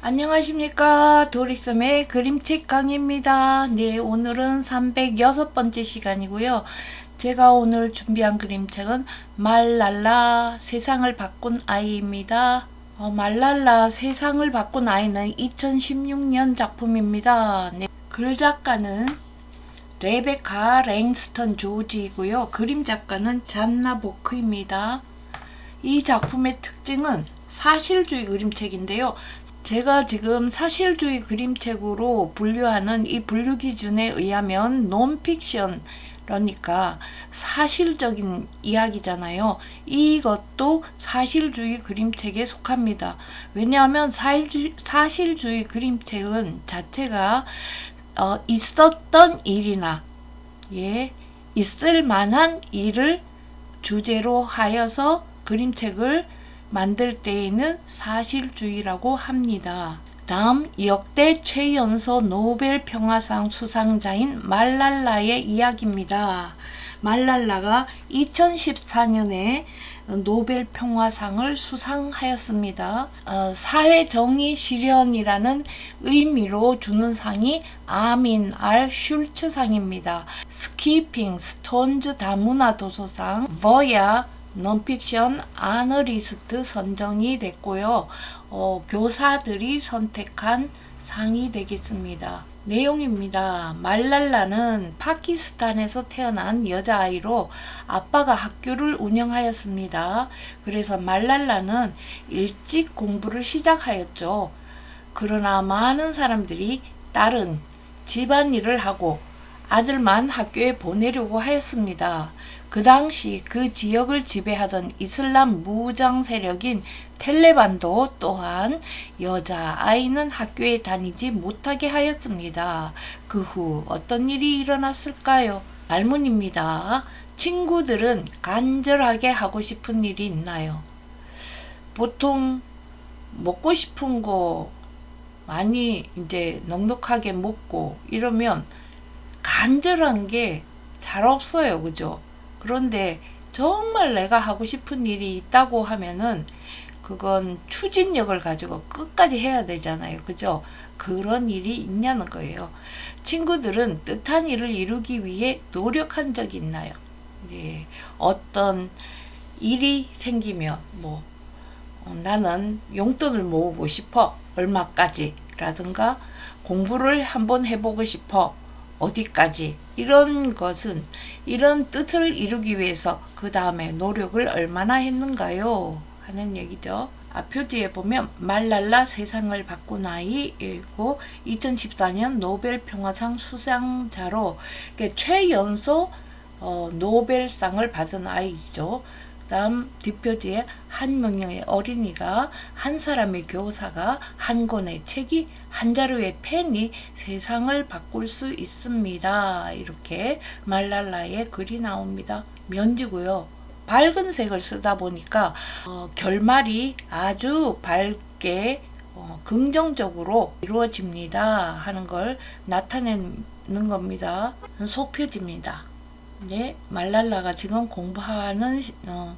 안녕하십니까. 도리쌤의 그림책 강의입니다. 네, 오늘은 306번째 시간이고요. 제가 오늘 준비한 그림책은 말랄라 세상을 바꾼 아이입니다. 말랄라 세상을 바꾼 아이는 2016년 작품입니다. 네, 글 작가는 레베카 랭스턴 조지이고요. 그림 작가는 잔나 보크입니다. 이 작품의 특징은 사실주의 그림책인데요. 제가 지금 사실주의 그림책으로 분류하는 이 분류 기준에 의하면 논픽션, 그러니까 사실적인 이야기잖아요. 이것도 사실주의 그림책에 속합니다. 왜냐하면 사실주의 그림책은 자체가 있었던 일이나 있을 만한 일을 주제로 하여서 그림책을 만들 때에는 사실주의라고 합니다. 다음 역대 최연소 노벨 평화상 수상자인 말랄라의 이야기입니다. 말랄라가 2014년에 노벨 평화상을 수상하였습니다. 사회정의 실현이라는 의미로 주는 상이 아민 알 슐츠상입니다. 스키핑 스톤즈 다문화 도서상 버야 논픽션 아너리스트 선정이 됐고요. 교사들이 선택한 상이 되겠습니다. 내용입니다. 말랄라는 파키스탄에서 태어난 여자아이로 아빠가 학교를 운영하였습니다. 그래서 말랄라는 일찍 공부를 시작하였죠. 그러나 많은 사람들이 딸은 집안일을 하고 아들만 학교에 보내려고 하였습니다. 그 당시 그 지역을 지배하던 이슬람 무장 세력인 텔레반도 또한 여자아이는 학교에 다니지 못하게 하였습니다. 그 후 어떤 일이 일어났을까요? 질문입니다. 친구들은 간절하게 하고 싶은 일이 있나요? 보통 먹고 싶은 거 많이 이제 넉넉하게 먹고 이러면 간절한 게 잘 없어요. 그죠? 그런데 정말 내가 하고 싶은 일이 있다고 하면은 그건 추진력을 가지고 끝까지 해야 되잖아요. 그죠? 그런 일이 있냐는 거예요. 친구들은 뜻한 일을 이루기 위해 노력한 적이 있나요? 예. 어떤 일이 생기면 나는 용돈을 모으고 싶어. 얼마까지 라든가 공부를 한번 해보고 싶어. 어디까지 이런 것은 이런 뜻을 이루기 위해서 그 다음에 노력을 얼마나 했는가요? 하는 얘기죠. 표지에 보면 말랄라 세상을 바꾼 아이이고 2014년 노벨 평화상 수상자로 최연소 노벨상을 받은 아이죠. 다음 뒷표지에 한 명의 어린이가 한 사람의 교사가 한 권의 책이 한 자루의 펜이 세상을 바꿀 수 있습니다. 이렇게 말랄라의 글이 나옵니다. 면지고요. 밝은 색을 쓰다 보니까 결말이 아주 밝게 긍정적으로 이루어집니다 하는 걸 나타내는 겁니다. 속표지입니다. 네, 말랄라가 지금 공부하는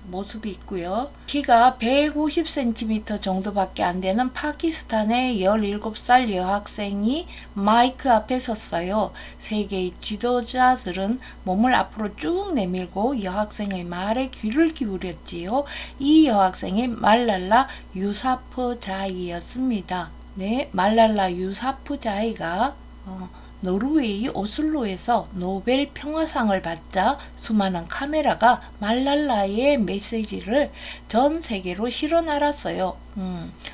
모습이 있고요. 키가 150cm 정도밖에 안 되는 파키스탄의 17살 여학생이 마이크 앞에 섰어요. 세계의 지도자들은 몸을 앞으로 쭉 내밀고 여학생의 말에 귀를 기울였지요. 이 여학생이 말랄라 유사프자이였습니다. 네, 말랄라 유사프자이가 노르웨이 오슬로에서 노벨 평화상을 받자 수많은 카메라가 말랄라의 메시지를 전 세계로 실어 날았어요.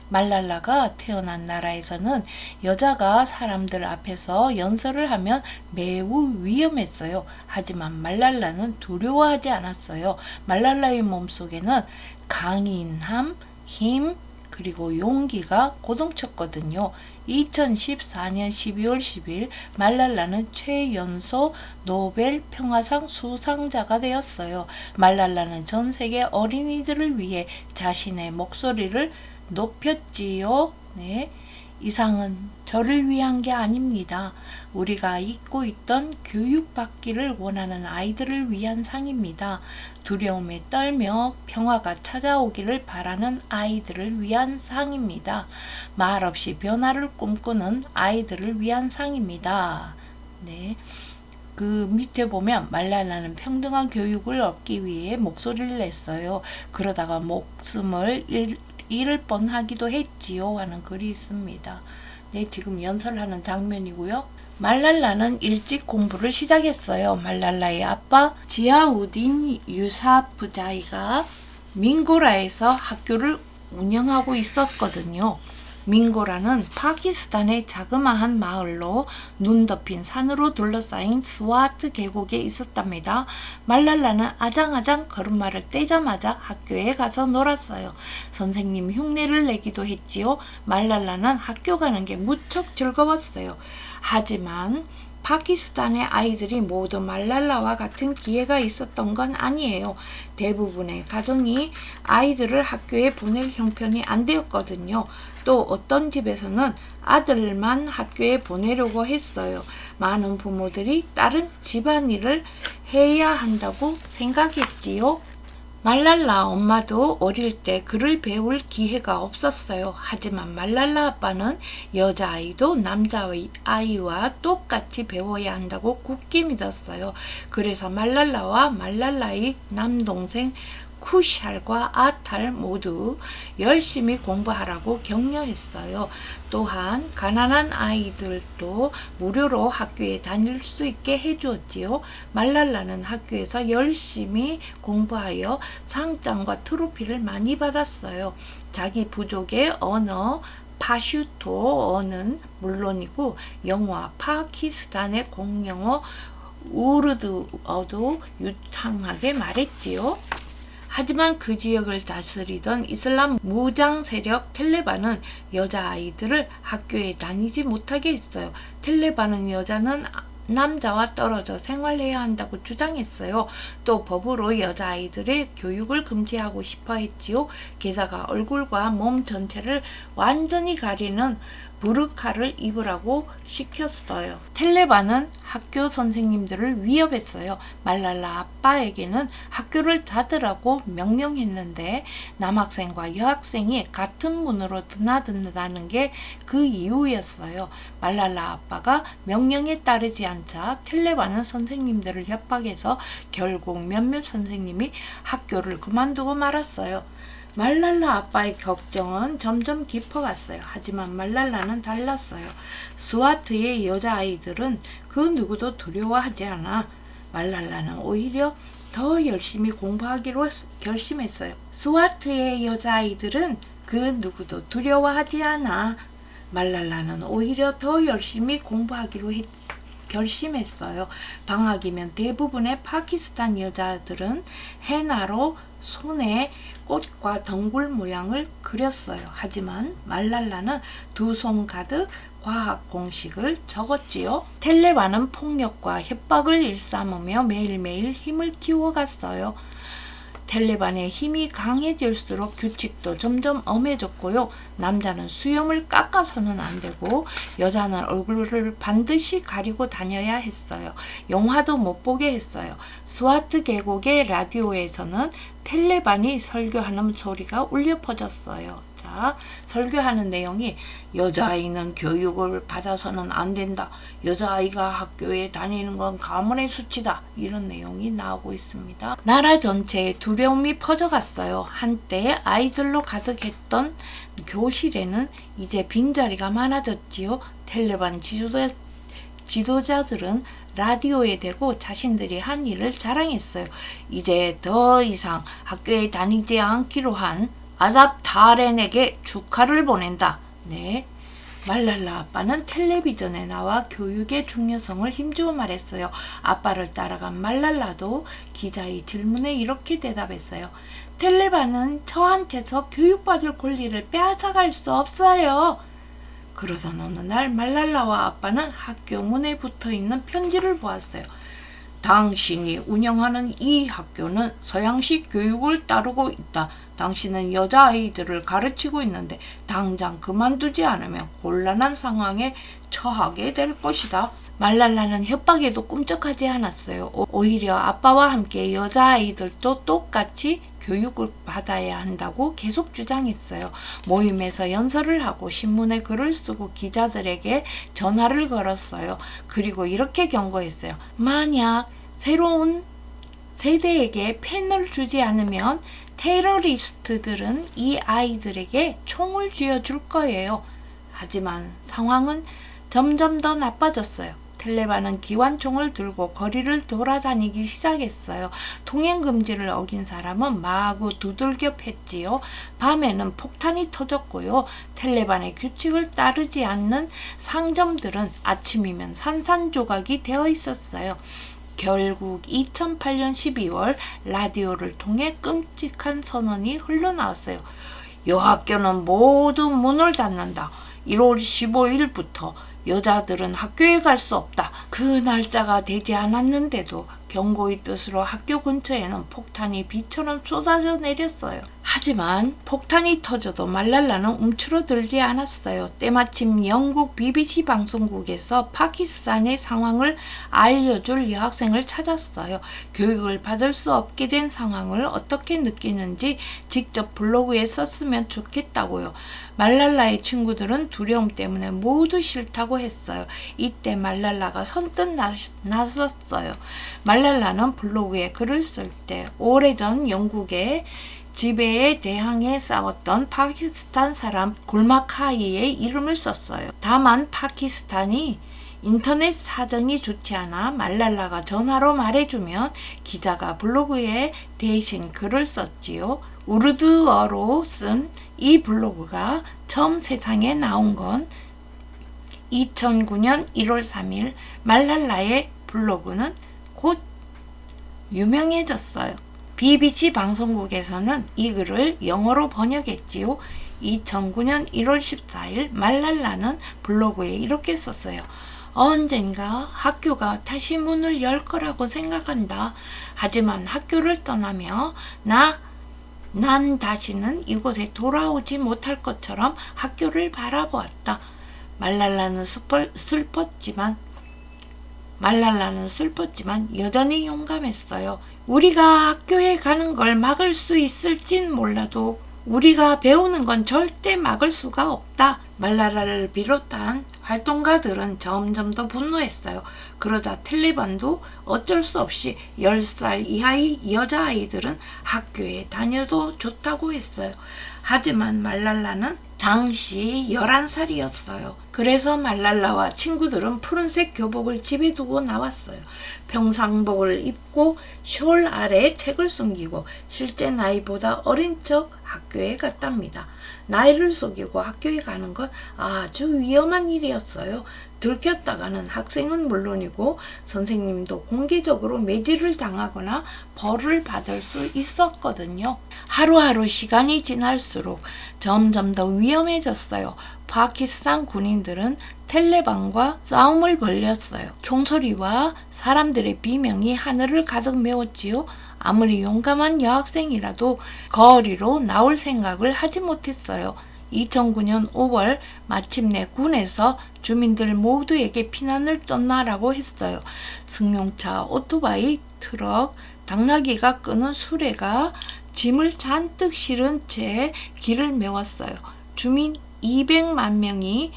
말랄라가 태어난 나라에서는 여자가 사람들 앞에서 연설을 하면 매우 위험했어요. 하지만 말랄라는 두려워하지 않았어요. 말랄라의 몸속에는 강인함, 힘, 그리고 용기가 고동쳤거든요. 2014년 12월 10일 말랄라는 최연소 노벨 평화상 수상자가 되었어요. 말랄라는 전 세계 어린이들을 위해 자신의 목소리를 높였지요. 네. 이 상은 저를 위한 게 아닙니다. 우리가 잊고 있던 교육받기를 원하는 아이들을 위한 상입니다. 두려움에 떨며 평화가 찾아오기를 바라는 아이들을 위한 상입니다. 말없이 변화를 꿈꾸는 아이들을 위한 상입니다. 네. 그 밑에 보면 말랄라는 평등한 교육을 얻기 위해 목소리를 냈어요. 그러다가 목숨을 잃을 뻔하기도 했지요 하는 글이 있습니다. 네, 지금 연설하는 장면이고요. 말랄라는 일찍 공부를 시작했어요. 말랄라의 아빠 지아우딘 유사프자이가 민고라에서 학교를 운영하고 있었거든요. 민고라는 파키스탄의 자그마한 마을로 눈 덮인 산으로 둘러싸인 스와트 계곡에 있었답니다. 말랄라는 아장아장 걸음마를 떼자마자 학교에 가서 놀았어요. 선생님 흉내를 내기도 했지요. 말랄라는 학교 가는 게 무척 즐거웠어요. 하지만 파키스탄의 아이들이 모두 말랄라와 같은 기회가 있었던 건 아니에요. 대부분의 가정이 아이들을 학교에 보낼 형편이 안 되었거든요. 또 어떤 집에서는 아들만 학교에 보내려고 했어요. 많은 부모들이 다른 집안일을 해야 한다고 생각했지요. 말랄라 엄마도 어릴 때 글을 배울 기회가 없었어요. 하지만 말랄라 아빠는 여자아이도 남자아이와 똑같이 배워야 한다고 굳게 믿었어요. 그래서 말랄라와 말랄라의 남동생 쿠샬과 아탈 모두 열심히 공부하라고 격려했어요. 또한 가난한 아이들도 무료로 학교에 다닐 수 있게 해주었지요. 말랄라는 학교에서 열심히 공부하여 상장과 트로피를 많이 받았어요. 자기 부족의 언어 파슈토어는 물론이고 영어와 파키스탄의 공용어 우르드어도 유창하게 말했지요. 하지만 그 지역을 다스리던 이슬람 무장 세력 텔레반은 여자아이들을 학교에 다니지 못하게 했어요. 텔레반은 여자는 남자와 떨어져 생활해야 한다고 주장했어요. 또 법으로 여자아이들의 교육을 금지하고 싶어 했지요. 게다가 얼굴과 몸 전체를 완전히 가리는 부르카를 입으라고 시켰어요. 텔레반은 학교 선생님들을 위협했어요. 말랄라 아빠에게는 학교를 닫으라고 명령했는데 남학생과 여학생이 같은 문으로 드나든다는 게 그 이유였어요. 말랄라 아빠가 명령에 따르지 않자 텔레반은 선생님들을 협박해서 결국 몇몇 선생님이 학교를 그만두고 말았어요. 말랄라 아빠의 걱정은 점점 깊어갔어요. 하지만 말랄라는 달랐어요. 스와트의 여자아이들은 그 누구도 두려워하지 않아. 말랄라는 오히려 더 열심히 공부하기로 결심했어요. 스와트의 여자아이들은 그 누구도 두려워하지 않아. 말랄라는 오히려 더 열심히 공부하기로 결심했어요. 방학이면 대부분의 파키스탄 여자들은 헤나로 손에 꽃과 덩굴 모양을 그렸어요. 하지만 말랄라는 두 손 가득 과학 공식을 적었지요. 텔레반은 폭력과 협박을 일삼으며 매일매일 힘을 키워갔어요. 텔레반의 힘이 강해질수록 규칙도 점점 엄해졌고요. 남자는 수염을 깎아서는 안 되고 여자는 얼굴을 반드시 가리고 다녀야 했어요. 영화도 못 보게 했어요. 스와트 계곡의 라디오에서는 텔레반이 설교하는 소리가 울려 퍼졌어요. 자, 설교하는 내용이 여자아이는 교육을 받아서는 안 된다. 여자아이가 학교에 다니는 건 가문의 수치다. 이런 내용이 나오고 있습니다. 나라 전체에 두려움이 퍼져갔어요. 한때 아이들로 가득했던 교실에는 이제 빈자리가 많아졌지요. 텔레반 지도자들은 라디오에 대고 자신들이 한 일을 자랑했어요. 이제 더 이상 학교에 다니지 않기로 한 아잡타렌에게 축하를 보낸다. 네. 말랄라 아빠는 텔레비전에 나와 교육의 중요성을 힘주어 말했어요. 아빠를 따라간 말랄라도 기자의 질문에 이렇게 대답했어요. 텔레반은 저한테서 교육받을 권리를 빼앗아갈 수 없어요. 그러던 어느 날 말랄라와 아빠는 학교 문에 붙어있는 편지를 보았어요. 당신이 운영하는 이 학교는 서양식 교육을 따르고 있다. 당신은 여자아이들을 가르치고 있는데 당장 그만두지 않으면 곤란한 상황에 처하게 될 것이다. 말랄라는 협박에도 꿈쩍하지 않았어요. 오히려 아빠와 함께 여자아이들도 똑같이 교육을 받아야 한다고 계속 주장했어요. 모임에서 연설을 하고 신문에 글을 쓰고 기자들에게 전화를 걸었어요. 그리고 이렇게 경고했어요. 만약 새로운 세대에게 펜을 주지 않으면 테러리스트들은 이 아이들에게 총을 쥐어줄 거예요. 하지만 상황은 점점 더 나빠졌어요. 텔레반은 기관총을 들고 거리를 돌아다니기 시작했어요. 통행금지를 어긴 사람은 마구 두들겨 팼지요. 밤에는 폭탄이 터졌고요. 텔레반의 규칙을 따르지 않는 상점들은 아침이면 산산조각이 되어 있었어요. 결국 2008년 12월 라디오를 통해 끔찍한 선언이 흘러나왔어요. 여학교는 모두 문을 닫는다. 1월 15일부터 여자들은 학교에 갈 수 없다. 그 날짜가 되지 않았는데도 경고의 뜻으로 학교 근처에는 폭탄이 비처럼 쏟아져 내렸어요. 하지만 폭탄이 터져도 말랄라는 움츠러들지 않았어요. 때마침 영국 BBC 방송국에서 파키스탄의 상황을 알려줄 여학생을 찾았어요. 교육을 받을 수 없게 된 상황을 어떻게 느끼는지 직접 블로그에 썼으면 좋겠다고요. 말랄라의 친구들은 두려움 때문에 모두 싫다고 했어요. 이때 말랄라가 선뜻 나섰어요. 말랄라는 블로그에 글을 쓸 때 오래전 영국의 지배에 대항해 싸웠던 파키스탄 사람 굴마카이의 이름을 썼어요. 다만 파키스탄이 인터넷 사정이 좋지 않아 말랄라가 전화로 말해주면 기자가 블로그에 대신 글을 썼지요. 우르두어로 쓴 이 블로그가 처음 세상에 나온 건 2009년 1월 3일 말랄라의 블로그는 곧 유명해졌어요. BBC 방송국에서는 이 글을 영어로 번역했지요. 2009년 1월 14일 말랄라는 블로그에 이렇게 썼어요. 언젠가 학교가 다시 문을 열 거라고 생각한다. 하지만 학교를 떠나며 난 다시는 이곳에 돌아오지 못할 것처럼 학교를 바라보았다. 말랄라는 슬펐지만 여전히 용감했어요. 우리가 학교에 가는 걸 막을 수 있을진 몰라도 우리가 배우는 건 절대 막을 수가 없다. 말랄라를 비롯한 활동가들은 점점 더 분노했어요. 그러자 텔레반도 어쩔 수 없이 10살 이하의 여자아이들은 학교에 다녀도 좋다고 했어요. 하지만 말랄라는 당시 11살이었어요. 그래서 말랄라와 친구들은 푸른색 교복을 집에 두고 나왔어요. 평상복을 입고 숄 아래에 책을 숨기고 실제 나이보다 어린 척 학교에 갔답니다. 나이를 속이고 학교에 가는 건 아주 위험한 일이었어요. 들켰다가는 학생은 물론이고 선생님도 공개적으로 매질을 당하거나 벌을 받을 수 있었거든요. 하루하루 시간이 지날수록 점점 더 위험해졌어요. 파키스탄 군인들은 텔레반과 싸움을 벌였어요. 총소리와 사람들의 비명이 하늘을 가득 메웠지요. 아무리 용감한 여학생이라도 거리로 나올 생각을 하지 못했어요. 2009년 5월 마침내 군에서 주민들 모두에게 피난을 떠나라고 했어요. 승용차, 오토바이, 트럭, 당나귀가 끄는 수레가 짐을 잔뜩 실은 채 길을 메웠어요. 주민 200만 명이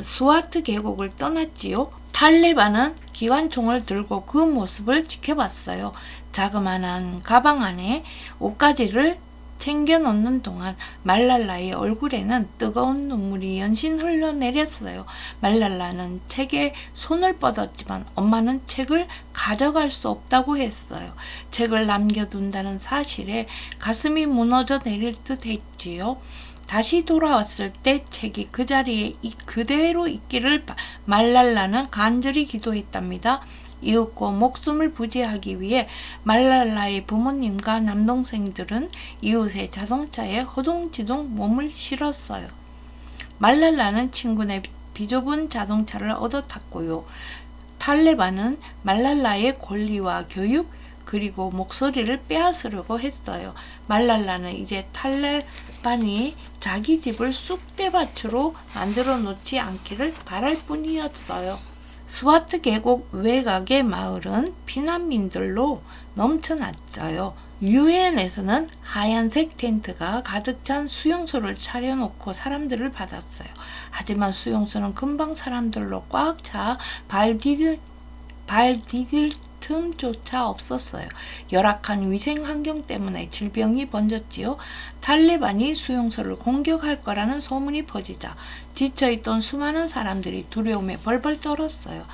스와트 계곡을 떠났지요. 탈레반은 기관총을 들고 그 모습을 지켜봤어요. 자그마한 가방 안에 옷가지를 챙겨 넣는 동안 말랄라의 얼굴에는 뜨거운 눈물이 연신 흘러내렸어요. 말랄라는 책에 손을 뻗었지만 엄마는 책을 가져갈 수 없다고 했어요. 책을 남겨둔다는 사실에 가슴이 무너져 내릴 듯 했지요. 다시 돌아왔을 때 책이 그 자리에 그대로 있기를 말랄라는 간절히 기도했답니다. 이윽고 목숨을 부지하기 위해 말랄라의 부모님과 남동생들은 이웃의 자동차에 허둥지둥 몸을 실었어요. 말랄라는 친구네 비좁은 자동차를 얻어 탔고요. 탈레반은 말랄라의 권리와 교육 그리고 목소리를 빼앗으려고 했어요. 말랄라는 이제 탈레반이 자기 집을 쑥대밭으로 만들어 놓지 않기를 바랄 뿐이었어요. 스와트 계곡 외곽의 마을은 피난민들로 넘쳐났어요. 유엔에서는 하얀색 텐트가 가득 찬 수용소를 차려놓고 사람들을 받았어요. 하지만 수용소는 금방 사람들로 꽉 차 발 디딜 틈조차 없었어요. 열악한 위생 환경 때문에 질병이 번졌지요. 탈레반이 수용소를 공격할 거라는 소문이 퍼지자 지쳐있던 수많은 사람들이 두려움에 벌벌 떨었어요.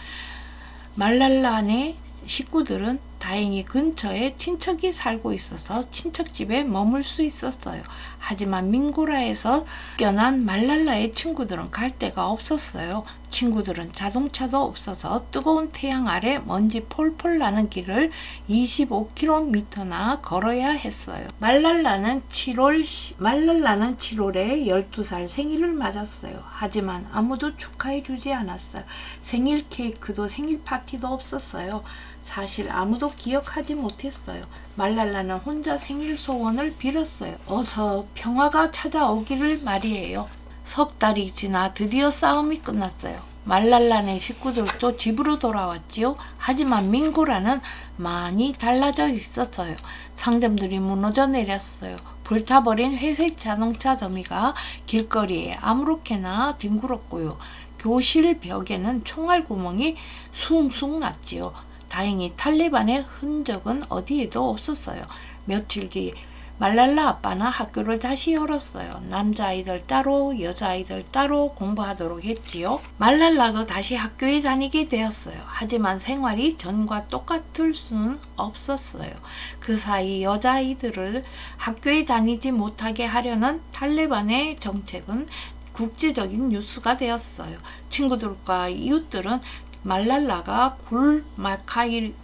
말랄라의 식구들은 다행히 근처에 친척이 살고 있어서 친척집에 머물 수 있었어요. 하지만 민고라에서 쫓겨난 말랄라의 친구들은 갈 데가 없었어요. 친구들은 자동차도 없어서 뜨거운 태양 아래 먼지 폴폴 나는 길을 25km나 걸어야 했어요. 말랄라는 7월에 12살 생일을 맞았어요. 하지만 아무도 축하해 주지 않았어요. 생일 케이크도 생일 파티도 없었어요. 사실 아무도 기억하지 못했어요. 말랄라는 혼자 생일 소원을 빌었어요. 어서 평화가 찾아오기를 말이에요. 석 달이 지나 드디어 싸움이 끝났어요. 말랄라네 식구들도 집으로 돌아왔지요. 하지만 민고라는 많이 달라져 있었어요. 상점들이 무너져 내렸어요. 불타버린 회색 자동차 더미가 길거리에 아무렇게나 뒹굴었고요. 교실 벽에는 총알 구멍이 숭숭 났지요. 다행히 탈레반의 흔적은 어디에도 없었어요. 며칠 뒤 말랄라 아빠는 학교를 다시 열었어요. 남자아이들 따로 여자아이들 따로 공부하도록 했지요. 말랄라도 다시 학교에 다니게 되었어요. 하지만 생활이 전과 똑같을 수는 없었어요. 그 사이 여자아이들을 학교에 다니지 못하게 하려는 탈레반의 정책은 국제적인 뉴스가 되었어요. 친구들과 이웃들은 말랄라가 굴마카일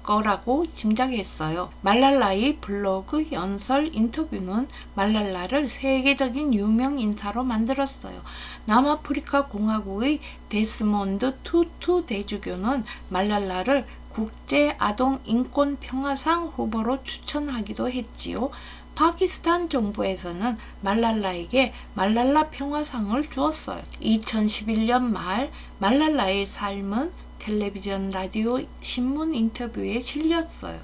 거라고 짐작했어요. 말랄라의 블로그 연설 인터뷰는 말랄라를 세계적인 유명 인사로 만들었어요. 남아프리카 공화국의 데스몬드 투투 대주교는 말랄라를 국제 아동 인권 평화상 후보로 추천하기도 했지요. 파키스탄 정부에서는 말랄라에게 말랄라 평화상을 주었어요. 2011년 말 말랄라의 삶은 텔레비전, 라디오, 신문 인터뷰에 실렸어요.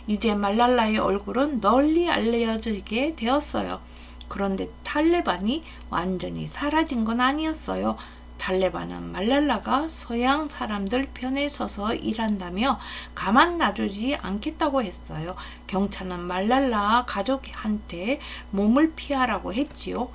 이제 말랄라의 얼굴은 널리 알려지게 되었어요. 그런데 탈레반이 완전히 사라진 건 아니었어요. 탈레반은 말랄라가 서양 사람들 편에 서서 일한다며 가만 놔두지 않겠다고 했어요. 경찰은 말랄라 가족한테 몸을 피하라고 했지요.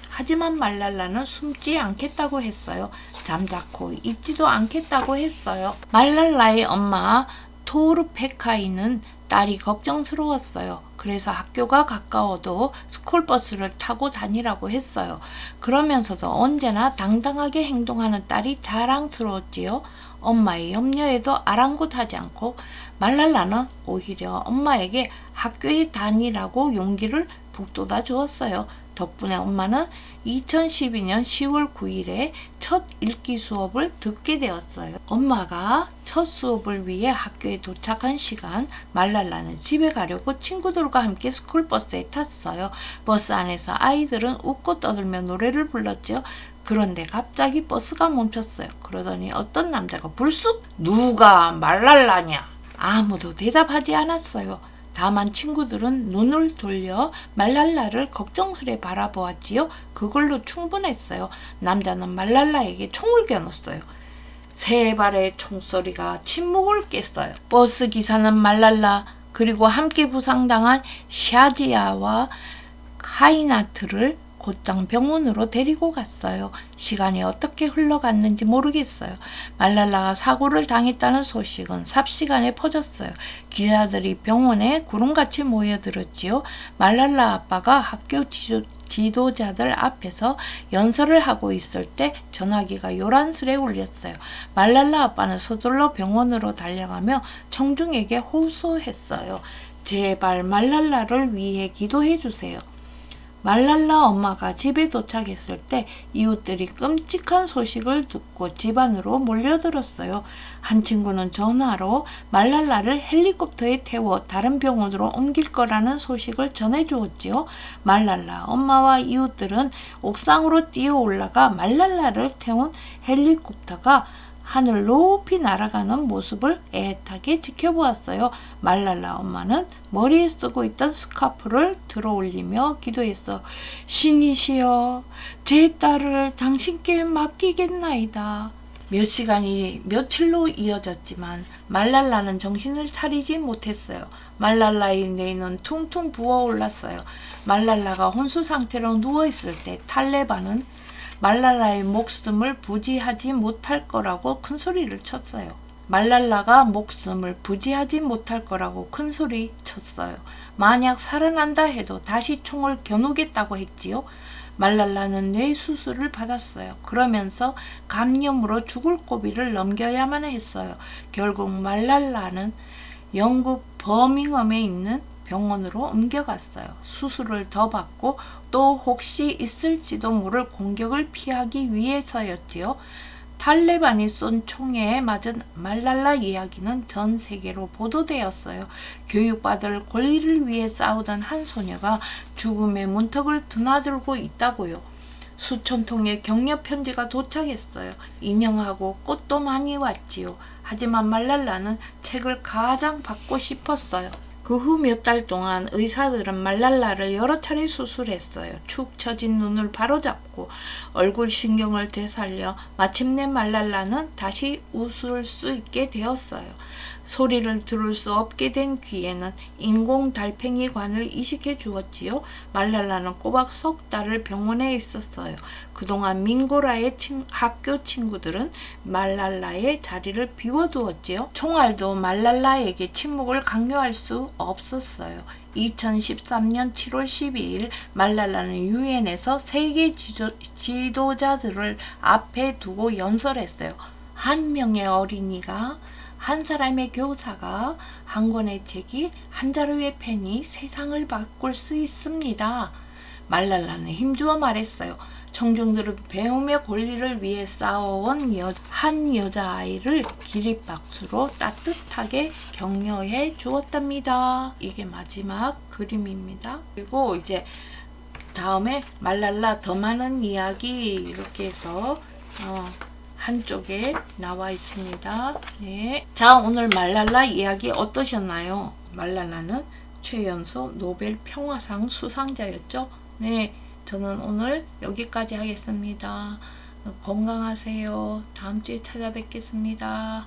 하지만 말랄라는 숨지 않겠다고 했어요. 잠자코 있지도 않겠다고 했어요. 말랄라의 엄마 토르페카이는 딸이 걱정스러웠어요. 그래서 학교가 가까워도 스쿨버스를 타고 다니라고 했어요. 그러면서도 언제나 당당하게 행동하는 딸이 자랑스러웠지요. 엄마의 염려에도 아랑곳하지 않고 말랄라는 오히려 엄마에게 학교에 다니라고 용기를 북돋아 주었어요. 덕분에 엄마는 2012년 10월 9일에 첫 읽기 수업을 듣게 되었어요. 엄마가 첫 수업을 위해 학교에 도착한 시간, 말랄라는 집에 가려고 친구들과 함께 스쿨버스에 탔어요. 버스 안에서 아이들은 웃고 떠들며 노래를 불렀죠. 그런데 갑자기 버스가 멈췄어요. 그러더니 어떤 남자가 불쑥 누가 말랄라냐? 아무도 대답하지 않았어요. 다만 친구들은 눈을 돌려 말랄라를 걱정스레 바라보았지요. 그걸로 충분했어요. 남자는 말랄라에게 총을 겨눴어요. 세 발의 총소리가 침묵을 깼어요. 버스 기사는 말랄라 그리고 함께 부상당한 샤지아와 카이나트를 곧장 병원으로 데리고 갔어요. 시간이 어떻게 흘러갔는지 모르겠어요. 말랄라가 사고를 당했다는 소식은 삽시간에 퍼졌어요. 기자들이 병원에 구름같이 모여들었지요. 말랄라 아빠가 학교 지도자들 앞에서 연설을 하고 있을 때 전화기가 요란스레 울렸어요. 말랄라 아빠는 서둘러 병원으로 달려가며 청중에게 호소했어요. 제발 말랄라를 위해 기도해 주세요. 말랄라 엄마가 집에 도착했을 때 이웃들이 끔찍한 소식을 듣고 집 안으로 몰려들었어요. 한 친구는 전화로 말랄라를 헬리콥터에 태워 다른 병원으로 옮길 거라는 소식을 전해주었지요. 말랄라 엄마와 이웃들은 옥상으로 뛰어 올라가 말랄라를 태운 헬리콥터가 하늘 높이 날아가는 모습을 애타게 지켜보았어요. 말랄라 엄마는 머리에 쓰고 있던 스카프를 들어 올리며 기도했어. 신이시여, 제 딸을 당신께 맡기겠나이다. 몇 시간이 며칠로 이어졌지만 말랄라는 정신을 차리지 못했어요. 말랄라의 뇌는 퉁퉁 부어올랐어요. 말랄라가 혼수 상태로 누워있을 때 탈레반은 말랄라의 목숨을 부지하지 못할 거라고 큰 소리를 쳤어요. 말랄라가 목숨을 부지하지 못할 거라고 큰 소리 쳤어요. 만약 살아난다 해도 다시 총을 겨누겠다고 했지요. 말랄라는 뇌 수술을 받았어요. 그러면서 감염으로 죽을 고비를 넘겨야만 했어요. 결국 말랄라는 영국 버밍엄에 있는 병원으로 옮겨갔어요. 수술을 더 받고 또 혹시 있을지도 모를 공격을 피하기 위해서였지요. 탈레반이 쏜 총에 맞은 말랄라 이야기는 전 세계로 보도되었어요. 교육받을 권리를 위해 싸우던 한 소녀가 죽음의 문턱을 드나들고 있다고요. 수천 통의 격려 편지가 도착했어요. 인형하고 꽃도 많이 왔지요. 하지만 말랄라는 책을 가장 받고 싶었어요. 그 후 몇 달 동안 의사들은 말랄라를 여러 차례 수술했어요. 축 처진 눈을 바로잡고 얼굴 신경을 되살려 마침내 말랄라는 다시 웃을 수 있게 되었어요. 소리를 들을 수 없게 된 귀에는 인공 달팽이 관을 이식해 주었지요. 말랄라는 꼬박 석 달을 병원에 있었어요. 그동안 민고라의 학교 친구들은 말랄라의 자리를 비워두었지요. 총알도 말랄라에게 침묵을 강요할 수 없었어요. 2013년 7월 12일 말랄라는 유엔에서 세계 지도자들을 앞에 두고 연설했어요. 한 명의 어린이가, 한 사람의 교사가, 한 권의 책이, 한 자루의 펜이 세상을 바꿀 수 있습니다. 말랄라는 힘주어 말했어요. 청중들은 배움의 권리를 위해 싸워온 한 여자아이를 기립박수로 따뜻하게 격려해 주었답니다. 이게 마지막 그림입니다. 그리고 이제 다음에 말랄라 더 많은 이야기 이렇게 해서 한쪽에 나와 있습니다. 네. 자, 오늘 말랄라 이야기 어떠셨나요? 말랄라는 최연소 노벨 평화상 수상자였죠. 네. 저는 오늘 여기까지 하겠습니다. 건강하세요. 다음 주에 찾아뵙겠습니다.